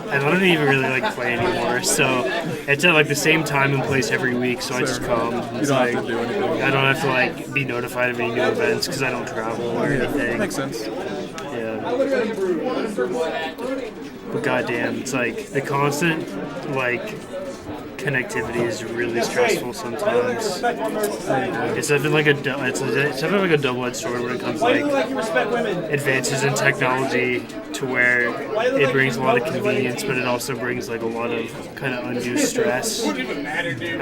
I don't even really like play anymore. So it's at like the same time and place every week. So I just come. It's don't like have to do anything. I don't have to like be notified of any new events because I don't travel or anything. Makes sense. Yeah. But goddamn, it's like the constant like connectivity is really stressful sometimes. It's definitely like a double-edged sword when it comes to like advances in technology to where it brings a lot of convenience, but it also brings like a lot of kind of undue stress, and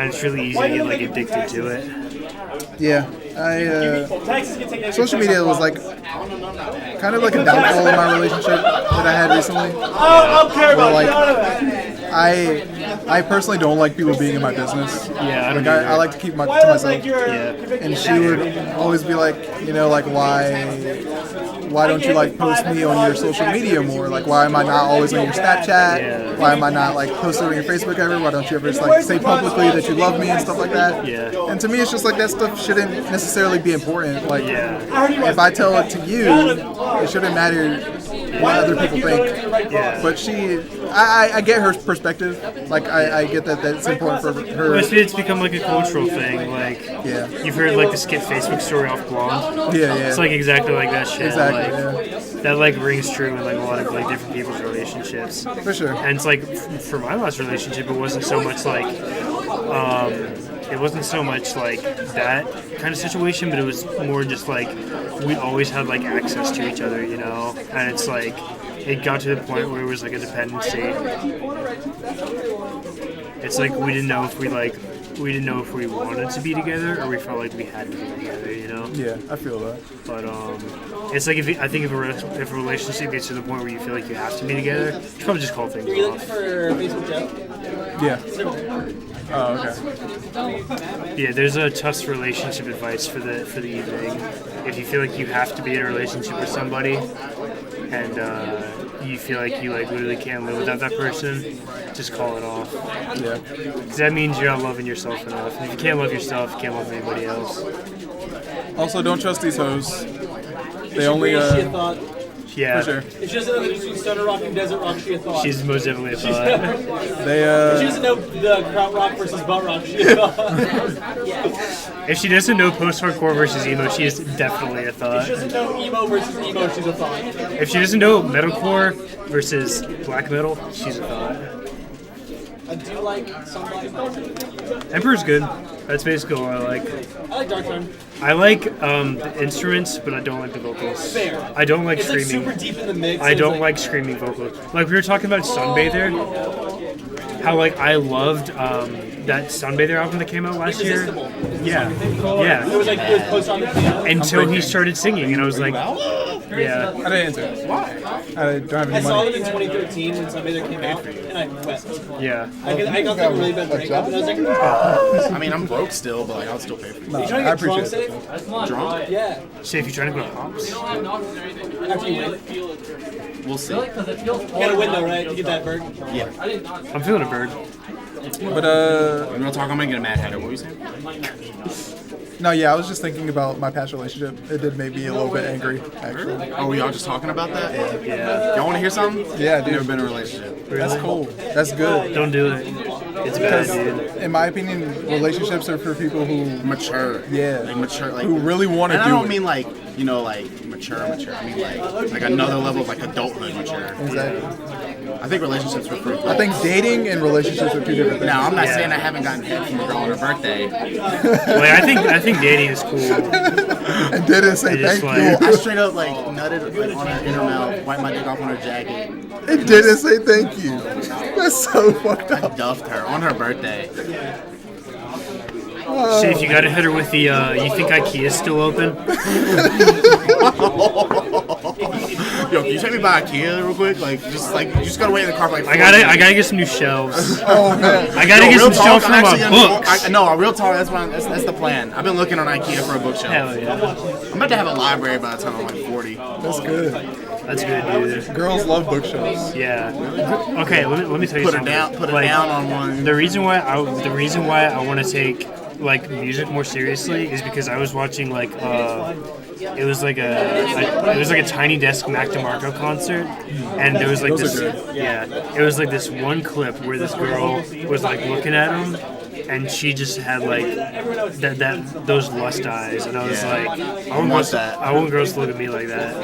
it's really easy to get like addicted to it. Yeah, social media was like kind of like a downfall in my relationship that I had recently. Where, like, I personally don't like people being in my business. Yeah, I like to keep to myself. Yeah. And she would always be like, like, why don't you like post me on your social media more? Like, why am I not always on your Snapchat? Yeah. Why am I not like posting on your Facebook ever? Why don't you ever just like say publicly that you love me and stuff like that? Yeah. And to me, it's just like that stuff shouldn't necessarily be important. Like, if I tell it to you, it shouldn't matter what other people think. Yeah. But I get her perspective. Like, I get that that's important for her. It's become like a cultural thing. Like, you've heard like the skip Facebook story off Blonde. Yeah. It's like exactly like that shit. Exactly. Like, that like rings true in like a lot of like different people's relationships. For sure. And it's like for my last relationship, it wasn't so much like that kind of situation, but it was more just like we always had like access to each other, and it's like it got to the point where it was like a dependency. It's like we didn't know if we wanted to be together or we felt like we had to be together, Yeah, I feel that. But it's like if a relationship gets to the point where you feel like you have to be together, you should probably just call things Are you off. looking for Facebook Joe? Yeah. Oh, okay. Yeah, there's a tough relationship advice for the evening. If you feel like you have to be in a relationship with somebody, and you feel like you like literally can't live without that person, just call it off. Yeah. Because that means you're not loving yourself enough. And if you can't love yourself, you can't love anybody else. Also, don't trust these hoes. They only. Yeah. For sure. If she doesn't know the difference between stoner rock and desert rock, she a thought. She's most definitely a thought. If she doesn't know the kraut rock versus butt rock, she a thought. If she doesn't know post-hardcore versus emo, she is definitely a thought. If she doesn't know emo versus emo, she's a thought. If she doesn't know metalcore versus black metal, she's a thought. Do you like somebody? Emperor's good. That's basically all I like. I like Dark Throne. I like the instruments, but I don't like the vocals. Fair. I don't like It's screaming. like super deep in the mix. I don't like screaming vocals. Like we were talking about Sunbather, how like I loved that Sunbather album that came out last year. Yeah. It was like it was post on the piano. Until he started singing, and I was like, yeah. I didn't answer. Why? I don't have I any saw money. them in 2013 when Sunbather came out, and I wept. Yeah. I got like a really bad breakup, and I was like, I mean, I'm broke still, but like, I'll still pay for it. "Are you trying to get drunk, appreciate safe?" Drunk? Yeah. Say if you're trying to go to Hops. After you win, We'll see. you gotta win though, right? To get that bird. Yeah. I'm feeling a bird. But I'm gonna talk. I'm gonna get a Mad Hatter. What were you saying? no, I was just thinking about my past relationship. It did make me a little bit angry, actually. Oh, were y'all just talking about that? Yeah. Y'all want to hear something? Yeah, dude. Never been in a relationship. That's cool. That's good. Don't do it. It's bad, dude. In my opinion, relationships are for people who Mature. Yeah. Like mature. Like who really want to And do I don't it. mean like like mature. I mean like another level of like adulthood mature. Exactly. I think relationships are for. I think dating and relationships are two different things. Now I'm not saying I haven't gotten head from a girl on her birthday. Like, I think dating is cool. And didn't say I just thank like- you. I straight up like nutted like, on her inner mouth, wiped my dick off on her jacket. It didn't say thank you. That's so fucked I up. duffed her on her birthday. Say if you gotta hit her with the, you think IKEA's still open? Yo, can you take me by IKEA real quick? Like, you just gotta wait in the car for like. I gotta get some new shelves. Oh man. I gotta get real some talk, shelves for I'm my actually gonna be- books. No, real talk. That's the plan. I've been looking on IKEA for a bookshelf. Hell yeah. I'm about to have a library by the time I'm like 40. That's good. That's good, dude. Girls love bookshelves. Yeah. Okay, let me tell you Put it something. down. Put it Like, down on one. The reason why I want to take like music more seriously is because I was watching like it was like a Tiny Desk Mac DeMarco concert, and there was like Those are this it was like this one clip where this girl was like looking at him, and she just had like those lust eyes, and I was like, I want girls to look at me like that.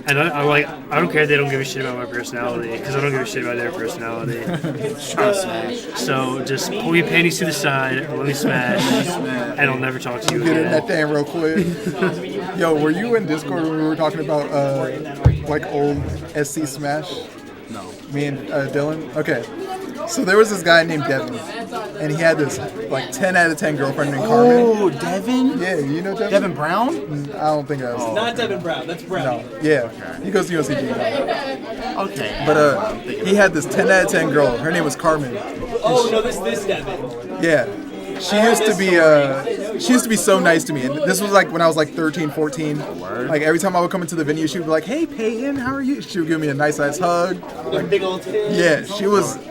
And I don't care if they don't give a shit about my personality, because I don't give a shit about their personality. So just pull your panties to the side, let me smash, and I'll never talk to you Get in again. that thing real quick. Yo, were you in Discord when we were talking about like old SC Smash? No. Me and Dylan? Okay. So there was this guy named Devin, and he had this like 10 out of 10 girlfriend named Carmen. Oh, Devin? Yeah, you know Devin? Devin Brown? I don't think I was. Not Devin Brown. That's Brown. No. Yeah. He goes to UNCG. Okay. But he had this 10 out of 10 girl. Her name was Carmen. Oh no, this Devin. Yeah. She used to be so nice to me. And this was like when I was like 13, 14. Like every time I would come into the venue, she would be like, "Hey Peyton, how are you?" She would give me a nice ass hug. Like big old tits. Yeah,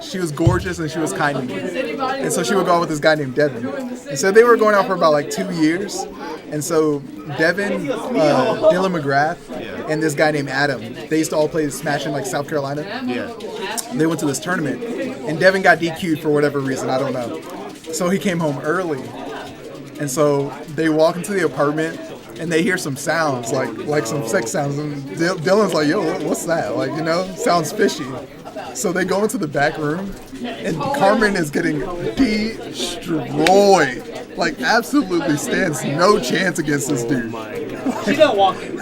she was gorgeous and she was kind to me. And so she would go out with this guy named Devin. And so they were going out for about like 2 years. And so Devin, Dylan McGrath, and this guy named Adam, they used to all play Smash in like South Carolina. Yeah. They went to this tournament, and Devin got DQ'd for whatever reason, I don't know. So he came home early, and so they walk into the apartment, and they hear some sounds, like some sex sounds, and Dylan's like, "Yo, what's that? Like, you know, sounds fishy." So they go into the back room, and Carmen is getting destroyed. Like, absolutely stands no chance against this dude. She's not walking.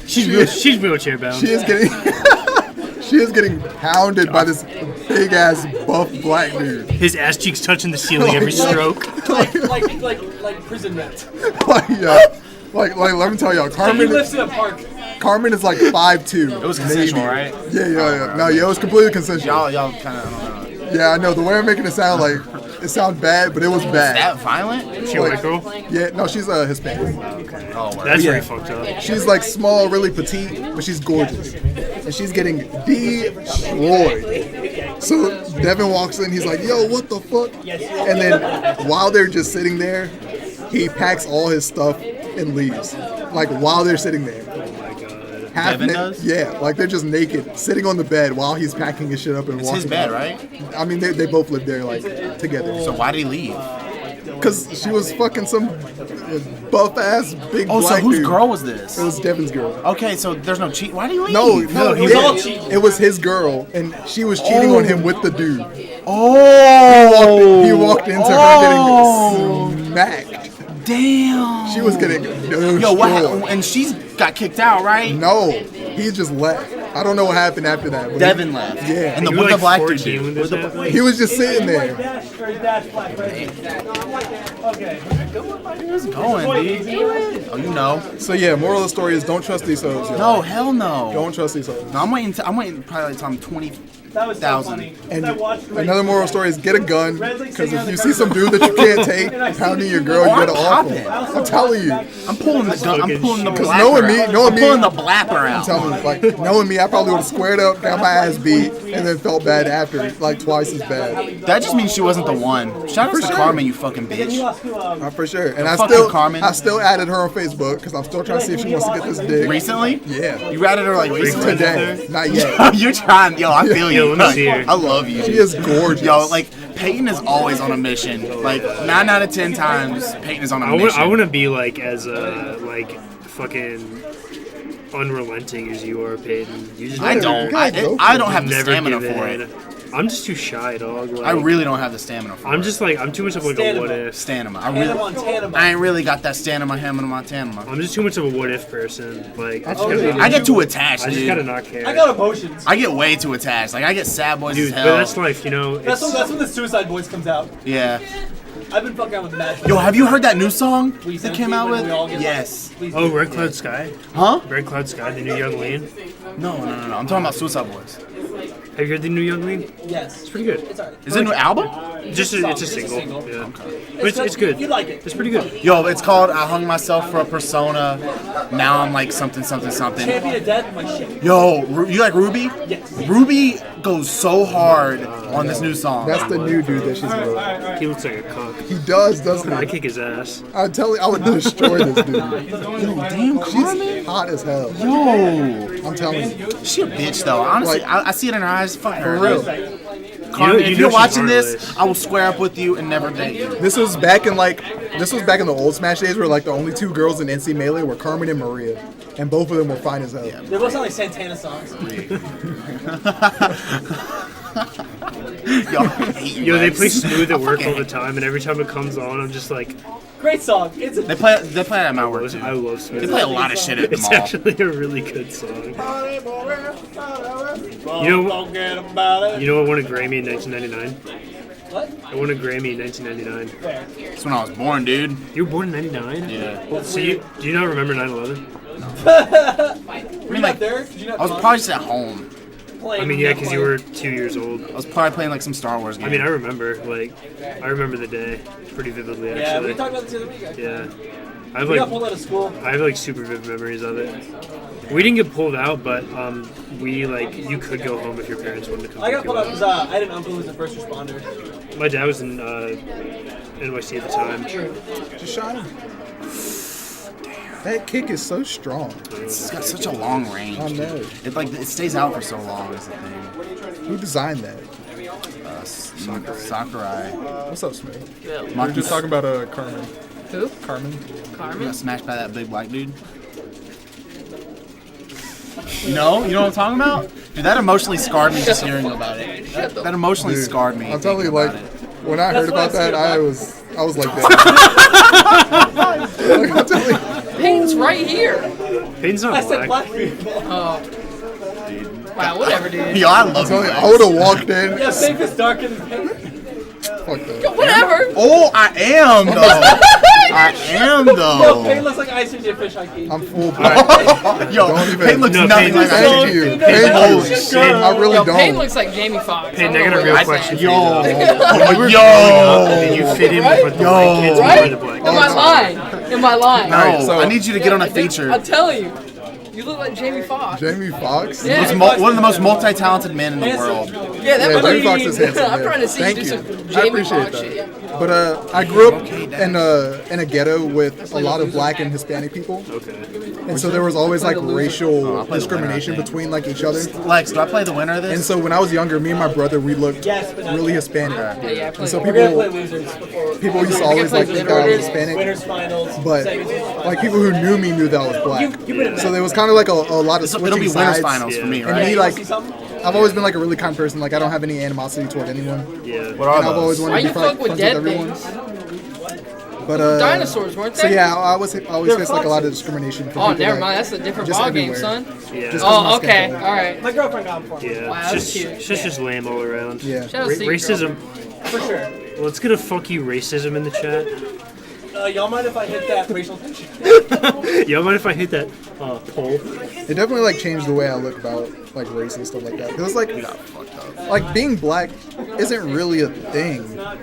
She's wheelchair bound. She is getting she is getting pounded by this big ass buff black dude. His ass cheeks touching the ceiling every stroke. like prison net. Like let me tell y'all, He lives in a park. Carmen is like 5'2". It was consensual, right? Yeah. No, yeah, it was completely consensual. Y'all kind of, I don't know. Yeah, I know. The way I'm making it sound like it sounds bad, but it was bad. That violent? She a white girl? Yeah, no, she's Hispanic. Oh, word. That's Yeah. pretty fucked up. She's like small, really petite, but she's gorgeous. And she's getting destroyed. So Devin walks in, he's like, "Yo, what the fuck?" And then while they're just sitting there, he packs all his stuff and leaves. Like while they're sitting there. Half Devin does? Yeah, like they're just naked, sitting on the bed while he's packing his shit up and It's walking. his bed, out. right? I mean, they both live there, like, together. So why did he leave? Because she was fucking some buff-ass big Oh, so black whose dude. girl was this? It was Devin's girl. Okay, so there's no cheat. Why did he leave? No, he was yeah, all cheating. it was his girl, and she was cheating on him with the dude. Oh! He walked into her getting smacked. Damn! She was getting destroyed. Yo, what happened? And she's got kicked out, right? No, he just left. I don't know what happened after that. But Devin left. Yeah. And You what were the like black dude 14 did? when this happened? he was just sitting there. Where's going, dude? Oh, you know. So yeah, moral of the story is don't trust these hoes. Yo. No, hell no. Don't trust these hoes. No, I'm waiting probably until I'm 20. That was so 1,000. funny. And I watched another moral story is get a gun, because if you see some dude that you can't take pounding your girl, you gotta pop off it. him. I'm telling you. I'm pulling the gun. I'm pulling the 'Cause blapper knowing me- out. knowing I'm me- pulling the blapper out. Tell me, like, knowing me, I probably would have squared up, got my ass beat, and then felt bad after, like twice as bad. That just means she wasn't the one. Shout out For to sure. Carmen, you fucking bitch. For sure. And I Fuck you, Carmen. still added her on Facebook because I'm still trying to see if she wants to get this dick. Recently? Yeah. You ratted her like recently? Today. Not yet. You're trying. Yo, I feel you. Yo, let me see her. I love you. She is gorgeous. Yo, like Peyton is always on a mission. Like 9 out of 10 times, Peyton is on a mission. I want to be like as like fucking unrelenting as you are, Peyton. You just I don't. I don't have the never stamina give for in. it. I'm just too shy, dog. Like, I really don't have the stamina for I'm it. just like I'm too much of like a Stamina. what if. Stamina. Hannah Montana. I ain't really got that stamina, Hannah Montana. I'm just too much of a what if person. Like I just Oh, gotta, yeah. I get too attached, I just dude. gotta not care. I got emotions. I get way too attached. Like I get sad boys Dude, as but hell. that's life, you know. That's It's, when the Suicide Boys comes out. Yeah. I've been fucking out with Matt. Yo, have you heard that new song We that sent came you out when with? we all get Yes. Please oh, do. Red Cloud Sky. Huh? Red Cloud Sky, the new Young Lean. No. I'm talking about Suicide Boys. Have you heard the new Young Lean? Yes. It's pretty good. It's alright. Is it a new album? It's a It's a single. single. Yeah. But it's good. You like it. It's pretty good. Yo, it's called I Hung Myself for a Persona. Now I'm like something. Champion of Death, my shit. Yo, you like Ruby? Yes. Ruby goes so hard on this new song. That's the new dude that she's with. He looks like a cock. He does, doesn't I he? kick his ass. I'm telling you, I would destroy this dude. Damn, Carmen. She's hot as hell. Yo, I'm telling you. she a bitch though. Honestly, Like, I see it in her eyes. Fuck her. For real. Carmen, You if know you're she's watching this, heartless. I will square up with you and never date you. This was back in the old Smash days where like the only two girls in NC Melee were Carmen and Maria, and both of them were fine as hell. They both sound like Santana songs. Yo, I hate you Yo, they guys. play Smooth I at work fucking all the time, and every time it comes on, I'm just like, Great song. It's a They play it at my work too. I love Smooth. They play a lot of shit at the It's mall. actually a really good song. You know, forget about it. You know what won a Grammy in 1999? What? I won a Grammy in 1999. That's when I was born, dude. You were born in 99? Yeah. Well, so do you not remember 9/11? Were you not there? Did you not I was probably just at home. I mean, yeah, because you were 2 years old. I was probably playing like some Star Wars game. I mean, I remember the day pretty vividly, Yeah, we actually. talked about this the other week. Yeah. I have We got like pulled out of school. I have like super vivid memories of it. We didn't get pulled out, but you could go home if your parents wanted to come. I got pick pulled you out up. because I had an uncle who was a first responder. My dad was in NYC at the time. Just shot him. That kick is so strong. It's got such a long range. I know. It stays out for so long is the thing. Who designed that? Sakurai. What's up, Smith? We were Monkey just talking about Carmen. Who? Carmen. got smashed by that big black dude. You know what I'm talking about? Dude, that emotionally scarred me just hearing about it. That emotionally Dude, scarred me. I'm telling you, thinking like, about it. when I heard That's why about I see that, it I was like that. Like, I'm telling you. Payne's right here. Payne's I not said black. black people. Oh. Wow, whatever, dude. Yo, I I'm love you telling you, guys. I would have walked in. Yeah, safe is darker than pink. Fuck that. Whatever. Oh, I am though. I am Yo, though. Payne looks like ice in your fish hockey. I'm full. Yo, Don't even- Payne looks No, nothing Payne like looks I Thank do. you. Dude, Thank that you. was just good. I really Yo, Payne don't. looks like Jamie Foxx. Payne, I don't got a know real what question for you. Yo, though. yo. And you fit in with the white kids Right? more than the black Am I lying? Am I lying? No, Alright, so- I need you to get on a feature. I'm telling you. You look like Jamie Foxx. Jamie Foxx? Yeah. One of the most multi-talented men in the world. Yeah, that Yeah, might Jamie be. Foxx is handsome. I'm yeah. trying to see Thank you do you. some I Jamie appreciate Foxx shit. that. But I grew up in a ghetto with a lot of black and Hispanic people, Okay. and so there was always like racial I play the discrimination winner, I think. between like each other. Lex, do I play the winner of And this? so when I was younger, me and my brother, we looked Yes, but not really yet. Hispanic. Yeah, I And play. so We're gonna play people losers before used to always like think that I was Hispanic, winners finals. but semis. like people who knew me knew that I was black. You've been in So there was kind of like a lot of It'll switching be winners sides. finals for me, Yeah. And right? me, You like, see something? I've always been like a really kind person. Like I don't have any animosity toward anyone. Yeah. What are And I've always those? wanted Why to you be fuck with friends dead everyone. things? But Dinosaurs, weren't they? So yeah, I always faced like a lot of foxes. discrimination. From Oh, people never that- mind. That's a different just ball game, everywhere. son. Yeah. Just 'cause of my Oh, skin okay. color. All right. My girlfriend got him for me. Yeah. Wow, It's that's just, cute. it's just lame all around. Yeah. Shout out to you, Racism. For sure. Well, it's gonna fuck you racism in the chat. Y'all mind if I hit that racial tension? Y'all mind if I hit that poll? It definitely like changed the way I look about like race and stuff like that. Because like being black isn't really a thing. Yeah.